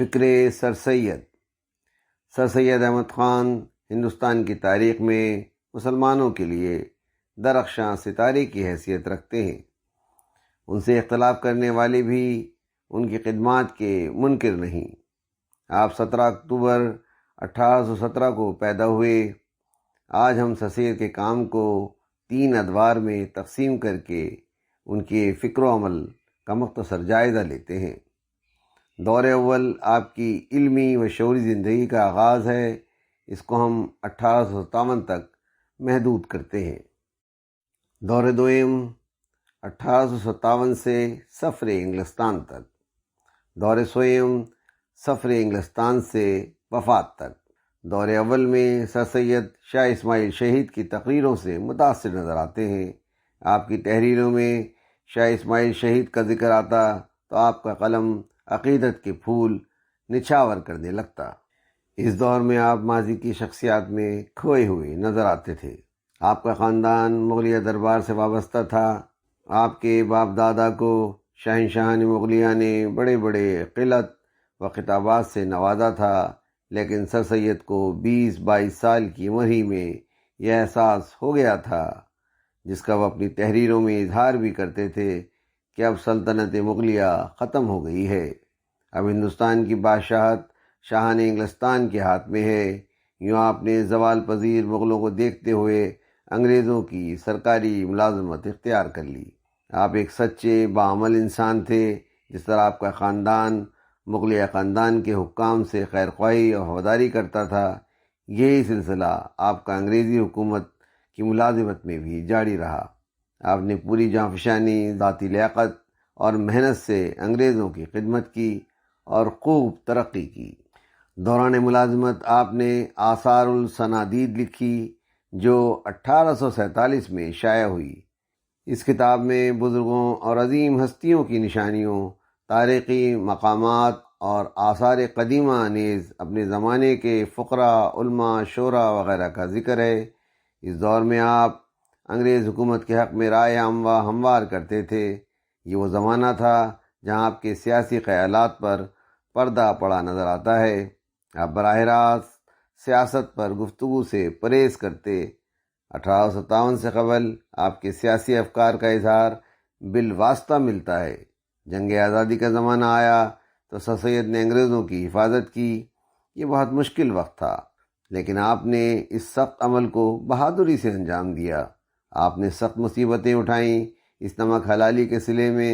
فکر سر سید احمد خان ہندوستان کی تاریخ میں مسلمانوں کے لیے درخشاں ستارے کی حیثیت رکھتے ہیں۔ ان سے اختلاف کرنے والے بھی ان کی خدمات کے منکر نہیں۔ آپ 17 اکتوبر 1817 کو پیدا ہوئے۔ آج ہم سر سید کے کام کو 3 ادوار میں تقسیم کر کے ان کے فکر و عمل کا مختصر جائزہ لیتے ہیں۔ دور اول آپ کی علمی و شعوری زندگی کا آغاز ہے، اس کو ہم 1857 تک محدود کرتے ہیں۔ دور دوم 1857 سے سفر انگلستان تک۔ دور سوم سفر انگلستان سے وفات تک۔ دور اول میں سر سید شاہ اسماعیل شہید کی تقریروں سے متاثر نظر آتے ہیں۔ آپ کی تحریروں میں شاہ اسماعیل شہید کا ذکر آتا تو آپ کا قلم عقیدت کے پھول نچھاور کرنے لگتا۔ اس دور میں آپ ماضی کی شخصیات میں کھوئے ہوئے نظر آتے تھے۔ آپ کا خاندان مغلیہ دربار سے وابستہ تھا۔ آپ کے باپ دادا کو شہنشاہان مغلیہ نے بڑے بڑے قلت و خطابات سے نوازا تھا، لیکن سر سید کو 20-22 سال کی عمر ہی میں یہ احساس ہو گیا تھا، جس کا وہ اپنی تحریروں میں اظہار بھی کرتے تھے، کہ اب سلطنت مغلیہ ختم ہو گئی ہے، اب ہندوستان کی بادشاہت شاہان انگلستان کے ہاتھ میں ہے۔ یوں آپ نے زوال پذیر مغلوں کو دیکھتے ہوئے انگریزوں کی سرکاری ملازمت اختیار کر لی۔ آپ ایک سچے باعمل انسان تھے، جس طرح آپ کا خاندان مغلیہ خاندان کے حکام سے خیر خواہی اور وفاداری کرتا تھا، یہی سلسلہ آپ کا انگریزی حکومت کی ملازمت میں بھی جاری رہا۔ آپ نے پوری جانفشانی، ذاتی لیاقت اور محنت سے انگریزوں کی خدمت کی اور خوب ترقی کی۔ دوران ملازمت آپ نے آثار الصنادید لکھی، جو 1847 میں شائع ہوئی۔ اس کتاب میں بزرگوں اور عظیم ہستیوں کی نشانیوں، تاریخی مقامات اور آثار قدیمہ نیز اپنے زمانے کے فقراء، علماء، شعراء وغیرہ کا ذکر ہے۔ اس دور میں آپ انگریز حکومت کے حق میں رائے عامہ ہموار کرتے تھے۔ یہ وہ زمانہ تھا جہاں آپ کے سیاسی خیالات پر پردہ پڑا نظر آتا ہے۔ آپ براہ راست سیاست پر گفتگو سے پرہیز کرتے۔ 1857 سے قبل آپ کے سیاسی افکار کا اظہار بالواسطہ ملتا ہے۔ جنگ آزادی کا زمانہ آیا تو سر سید نے انگریزوں کی حفاظت کی۔ یہ بہت مشکل وقت تھا، لیکن آپ نے اس سخت عمل کو بہادری سے انجام دیا۔ آپ نے سخت مصیبتیں اٹھائیں۔ اس نمک حلالی کے صلے میں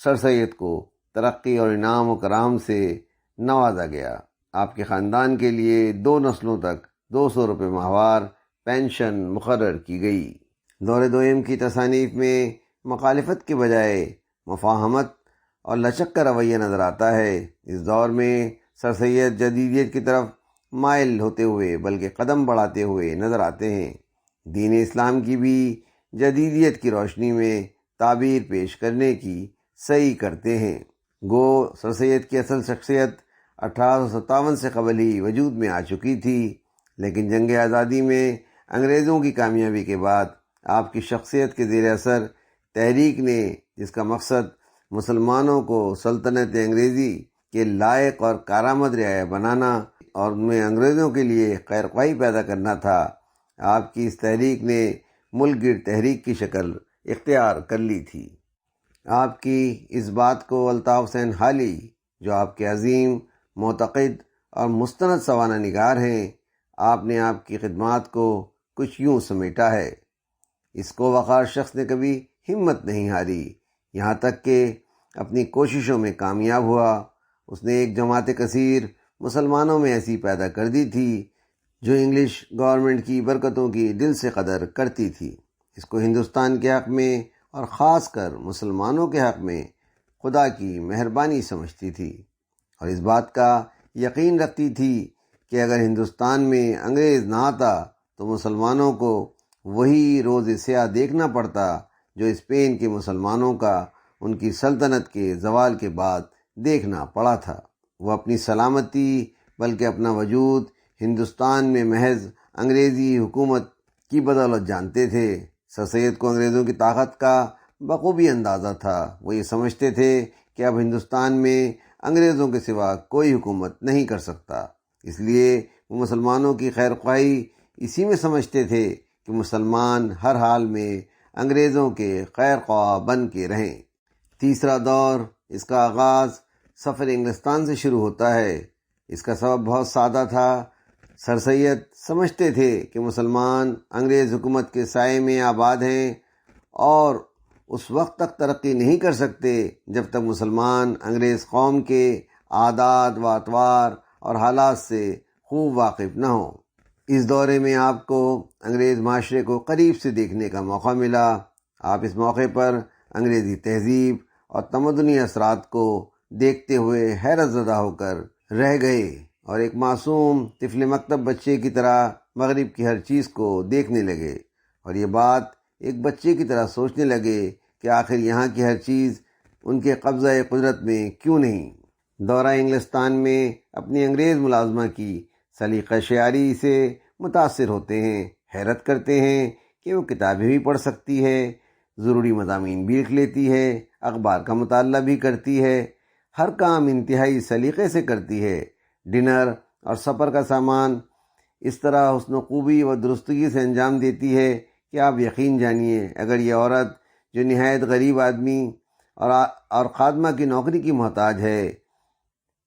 سر سید کو ترقی اور انعام و کرام سے نوازا گیا۔ آپ کے خاندان کے لیے 2 نسلوں تک 200 روپے ماہوار پینشن مقرر کی گئی۔ دور دوم کی تصانیف میں مخالفت کے بجائے مفاہمت اور لچک کا رویہ نظر آتا ہے۔ اس دور میں سر سید جدیدیت کی طرف مائل ہوتے ہوئے بلکہ قدم بڑھاتے ہوئے نظر آتے ہیں۔ دین اسلام کی بھی جدیدیت کی روشنی میں تعبیر پیش کرنے کی سعی کرتے ہیں۔ گو سر سید کی اصل شخصیت 1857 سے قبل ہی وجود میں آ چکی تھی، لیکن جنگ آزادی میں انگریزوں کی کامیابی کے بعد آپ کی شخصیت کے زیر اثر تحریک نے، جس کا مقصد مسلمانوں کو سلطنت انگریزی کے لائق اور کارآمد رعایا بنانا اور ان میں انگریزوں کے لیے خیر خواہی پیدا کرنا تھا، آپ کی اس تحریک نے ملک گیر تحریک کی شکل اختیار کر لی تھی۔ آپ کی اس بات کو الطاف حسین حالی، جو آپ کے عظیم، معتقد اور مستند سوانح نگار ہیں، آپ نے آپ کی خدمات کو کچھ یوں سمیٹا ہے: اس کو وقار شخص نے کبھی ہمت نہیں ہاری، یہاں تک کہ اپنی کوششوں میں کامیاب ہوا۔ اس نے ایک جماعت کثیر مسلمانوں میں ایسی پیدا کر دی تھی جو انگلش گورنمنٹ کی برکتوں کی دل سے قدر کرتی تھی۔ اس کو ہندوستان کے حق میں اور خاص کر مسلمانوں کے حق میں خدا کی مہربانی سمجھتی تھی، اور اس بات کا یقین رکھتی تھی کہ اگر ہندوستان میں انگریز نہ آتا تو مسلمانوں کو وہی روز سیاہ دیکھنا پڑتا جو اسپین کے مسلمانوں کا ان کی سلطنت کے زوال کے بعد دیکھنا پڑا تھا۔ وہ اپنی سلامتی بلکہ اپنا وجود ہندوستان میں محض انگریزی حکومت کی بدولت جانتے تھے۔ سر سید کو انگریزوں کی طاقت کا بخوبی اندازہ تھا۔ وہ یہ سمجھتے تھے کہ اب ہندوستان میں انگریزوں کے سوا کوئی حکومت نہیں کر سکتا۔ اس لیے وہ مسلمانوں کی خیر خواہی اسی میں سمجھتے تھے کہ مسلمان ہر حال میں انگریزوں کے خیر خواہ بن کے رہیں۔ تیسرا دور، اس کا آغاز سفر انگلستان سے شروع ہوتا ہے۔ اس کا سبب بہت سادہ تھا۔ سر سید سمجھتے تھے کہ مسلمان انگریز حکومت کے سائے میں آباد ہیں اور اس وقت تک ترقی نہیں کر سکتے جب تک مسلمان انگریز قوم کے عادات و اطوار اور حالات سے خوب واقف نہ ہوں۔ اس دورے میں آپ کو انگریز معاشرے کو قریب سے دیکھنے کا موقع ملا۔ آپ اس موقع پر انگریزی تہذیب اور تمدنی اثرات کو دیکھتے ہوئے حیرت زدہ ہو کر رہ گئے اور ایک معصوم طفل مکتب بچے کی طرح مغرب کی ہر چیز کو دیکھنے لگے، اور یہ بات ایک بچے کی طرح سوچنے لگے کہ آخر یہاں کی ہر چیز ان کے قبضہ قدرت میں کیوں نہیں۔ دورہ انگلستان میں اپنی انگریز ملازمہ کی سلیقہ شعاری سے متاثر ہوتے ہیں، حیرت کرتے ہیں کہ وہ کتابیں بھی پڑھ سکتی ہے، ضروری مضامین بھی لکھ لیتی ہے، اخبار کا مطالعہ بھی کرتی ہے، ہر کام انتہائی سلیقے سے کرتی ہے، ڈنر اور سفر کا سامان اس طرح حسن و خوبی و درستگی سے انجام دیتی ہے کہ آپ یقین جانیے اگر یہ عورت جو نہایت غریب آدمی اور خادمہ کی نوکری کی محتاج ہے،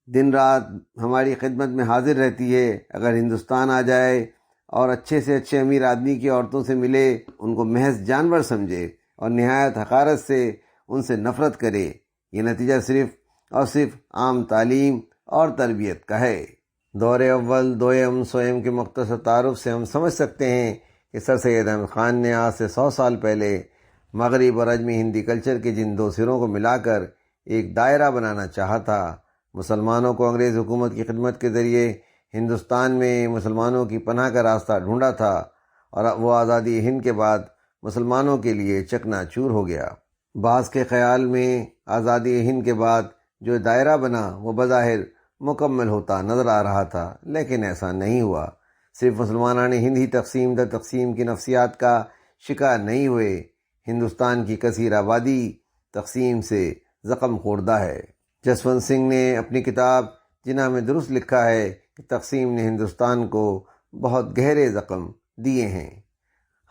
دن رات ہماری خدمت میں حاضر رہتی ہے، اگر ہندوستان آ جائے اور اچھے سے اچھے امیر آدمی کی عورتوں سے ملے، ان کو محض جانور سمجھے اور نہایت حقارت سے ان سے نفرت کرے، یہ نتیجہ صرف اور صرف عام تعلیم اور تربیت کا ہے۔ دور اول، دوئم، سوئم کے مختصر تعارف سے ہم سمجھ سکتے ہیں کہ سر سید احمد خان نے آج سے 100 سال پہلے مغرب اور اجمی ہندی کلچر کے جن دو سروں کو ملا کر ایک دائرہ بنانا چاہا تھا۔ مسلمانوں کو انگریز حکومت کی خدمت کے ذریعے ہندوستان میں مسلمانوں کی پناہ کا راستہ ڈھونڈا تھا، اور وہ آزادی ہند کے بعد مسلمانوں کے لیے چکنا چور ہو گیا۔ بعض کے خیال میں آزادی ہند کے بعد جو دائرہ بنا وہ بظاہر مکمل ہوتا نظر آ رہا تھا، لیکن ایسا نہیں ہوا۔ صرف مسلمانان ہند ہی تقسیم در تقسیم کی نفسیات کا شکار نہیں ہوئے، ہندوستان کی کثیر آبادی تقسیم سے زخم خوردہ ہے۔ جسونت سنگھ نے اپنی کتاب جناح میں درست لکھا ہے کہ تقسیم نے ہندوستان کو بہت گہرے زخم دیے ہیں۔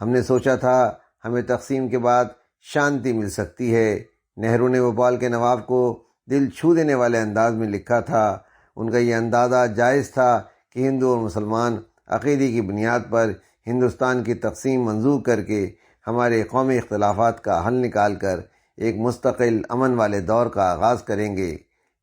ہم نے سوچا تھا ہمیں تقسیم کے بعد شانتی مل سکتی ہے۔ نہرو نے بھوپال کے نواب کو دل چھو دینے والے انداز میں لکھا تھا۔ ان کا یہ اندازہ جائز تھا کہ ہندو اور مسلمان عقیدے کی بنیاد پر ہندوستان کی تقسیم منظور کر کے ہمارے قومی اختلافات کا حل نکال کر ایک مستقل امن والے دور کا آغاز کریں گے،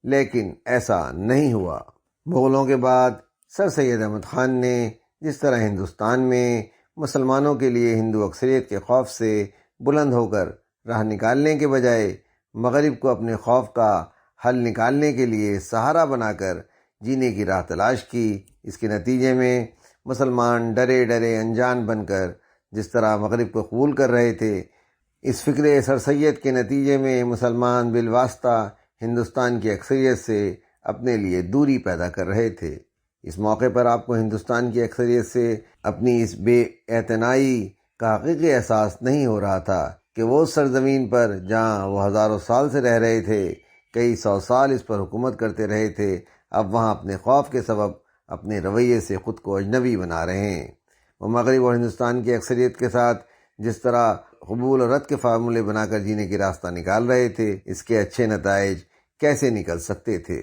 لیکن ایسا نہیں ہوا۔ مغلوں کے بعد سر سید احمد خان نے جس طرح ہندوستان میں مسلمانوں کے لیے ہندو اکثریت کے خوف سے بلند ہو کر راہ نکالنے کے بجائے مغرب کو اپنے خوف کا حل نکالنے کے لیے سہارا بنا کر جینے کی راہ تلاش کی، اس کے نتیجے میں مسلمان ڈرے ڈرے انجان بن کر جس طرح مغرب کو قبول کر رہے تھے، اس فکر سر سید کے نتیجے میں مسلمان بالواسطہ ہندوستان کی اکثریت سے اپنے لیے دوری پیدا کر رہے تھے۔ اس موقع پر آپ کو ہندوستان کی اکثریت سے اپنی اس بے اعتنائی کا حقیقی احساس نہیں ہو رہا تھا کہ وہ سرزمین پر جہاں وہ ہزاروں سال سے رہ رہے تھے، کئی سو سال اس پر حکومت کرتے رہے تھے، اب وہاں اپنے خوف کے سبب اپنے رویے سے خود کو اجنبی بنا رہے ہیں۔ وہ مغرب اور ہندوستان کی اکثریت کے ساتھ جس طرح قبول اور رد کے فارمولے بنا کر جینے کی راستہ نکال رہے تھے، اس کے اچھے نتائج کیسے نکل سکتے تھے؟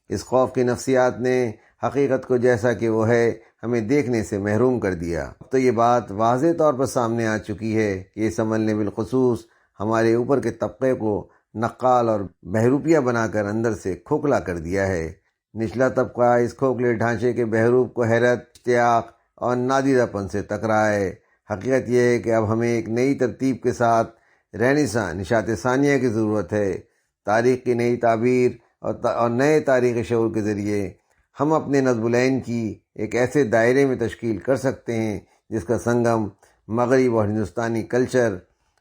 اس خوف کی نفسیات نے حقیقت کو جیسا کہ وہ ہے ہمیں دیکھنے سے محروم کر دیا۔ اب تو یہ بات واضح طور پر سامنے آ چکی ہے کہ اس عمل نے بالخصوص ہمارے اوپر کے طبقے کو نقال اور بہروپیہ بنا کر اندر سے کھوکھلا کر دیا ہے۔ نچلا طبقہ اس کھوکھلے ڈھانچے کے بہروپ کو حیرت، اشتیاق اور نادیدہ پن سے تک رہا ہے۔ حقیقت یہ ہے کہ اب ہمیں ایک نئی ترتیب کے ساتھ رہنساں نشاط ثانیہ کی ضرورت ہے۔ تاریخ کی نئی تعبیر اور نئے تاریخی شعور کے ذریعے ہم اپنے نظم العین کی ایک ایسے دائرے میں تشکیل کر سکتے ہیں جس کا سنگم مغرب اور ہندوستانی کلچر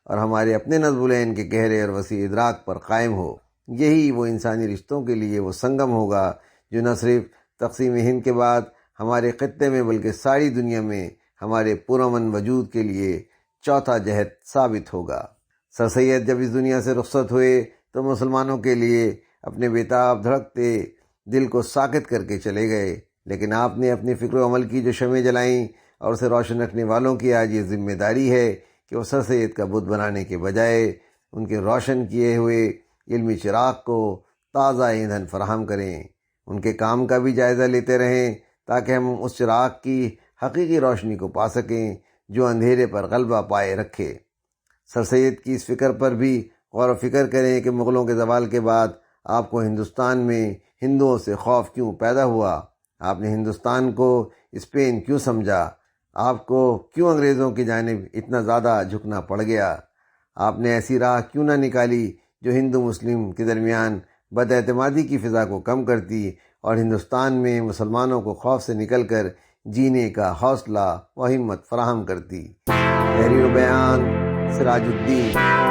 اور ہمارے اپنے نظم العین کے گہرے اور وسیع ادراک پر قائم ہو۔ یہی وہ انسانی رشتوں کے لیے وہ سنگم ہوگا جو نہ صرف تقسیم ہند کے بعد ہمارے خطے میں بلکہ ساری دنیا میں ہمارے پرامن وجود کے لیے چوتھا جہد ثابت ہوگا۔ سر سید جب اس دنیا سے رخصت ہوئے تو مسلمانوں کے لیے اپنے بیتاب دھڑکتے دل کو ساکت کر کے چلے گئے، لیکن آپ نے اپنی فکر و عمل کی جو شمعیں جلائیں اور اسے روشن رکھنے والوں کی آج یہ ذمہ داری ہے کہ وہ سر سید کا بت بنانے کے بجائے ان کے روشن کیے ہوئے علمی چراغ کو تازہ ایندھن فراہم کریں، ان کے کام کا بھی جائزہ لیتے رہیں تاکہ ہم اس چراغ کی حقیقی روشنی کو پا سکیں جو اندھیرے پر غلبہ پائے رکھے۔ سر سید کی اس فکر پر بھی غور و فکر کریں کہ مغلوں کے زوال کے بعد آپ کو ہندوستان میں ہندوؤں سے خوف کیوں پیدا ہوا، آپ نے ہندوستان کو اسپین کیوں سمجھا، آپ کو کیوں انگریزوں کی جانب اتنا زیادہ جھکنا پڑ گیا، آپ نے ایسی راہ کیوں نہ نکالی جو ہندو مسلم کے درمیان بد اعتمادی کی فضا کو کم کرتی اور ہندوستان میں مسلمانوں کو خوف سے نکل کر جینے کا حوصلہ و ہمت فراہم کرتی۔ تحریر و بیان، سراج الدین۔